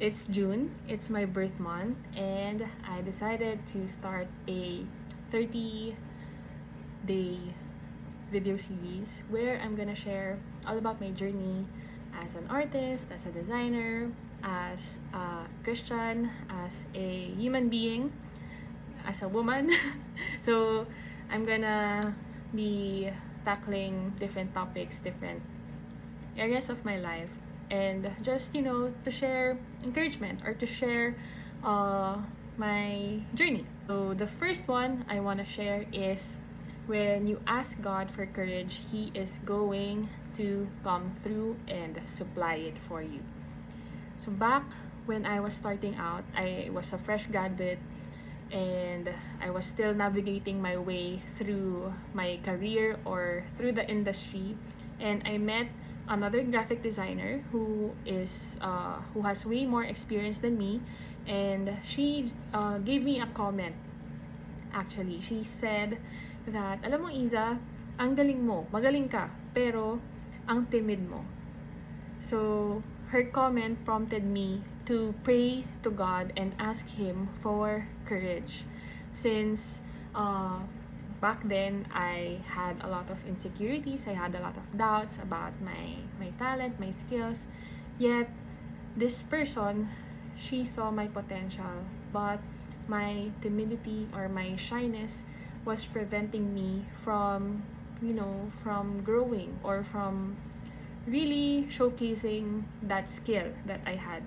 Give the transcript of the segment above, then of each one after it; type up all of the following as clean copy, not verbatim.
It's June, it's my birth month, and I decided to start a 30-day video series where I'm gonna share all about my journey as an artist, as a designer, as a Christian, as a human being, as a woman. So I'm gonna be tackling different topics, different areas of my life, and just to share encouragement or to share uh, my journey. So the first one I want to share is, when you ask God for courage, He is going to come through and supply it for you. So back when I was starting out, I was a fresh graduate, and I was still navigating my way through my career or through the industry, and I met another graphic designer who has way more experience than me, and she gave me a comment. Actually, she said that, alam mo Iza, ang galing mo, magaling ka, pero ang timid mo. So her comment prompted me to pray to God and ask Him for courage. Since back then, I had a lot of insecurities, I had a lot of doubts about my talent, my skills. Yet, this person, she saw my potential, but my timidity or my shyness was preventing me from growing or from really showcasing that skill that I had.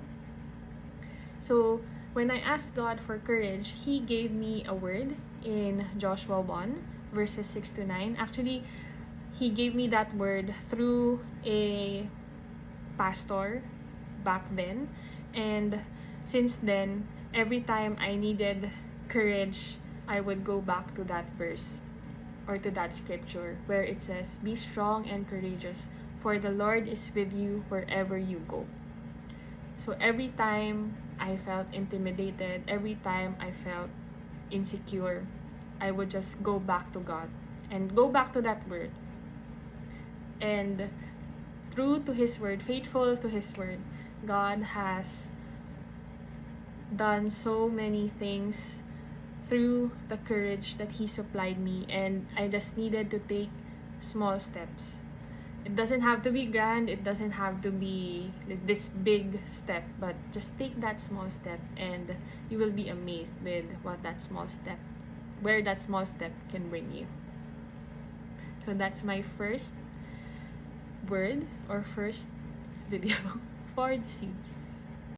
So when I asked God for courage, He gave me a word in Joshua 1, verses 6 to 9. Actually, He gave me that word through a pastor back then. And since then, every time I needed courage, I would go back to that verse or to that scripture where it says, "Be strong and courageous, for the Lord is with you wherever you go." So every time I felt intimidated, every time I felt insecure, I would just go back to God and go back to that word. And true to His word, faithful to His word, God has done so many things through the courage that He supplied me, and I just needed to take small steps. It doesn't have to be grand, it doesn't have to be this big step, but just take that small step and you will be amazed with where that small step can bring you. So that's my first word or first video for the series.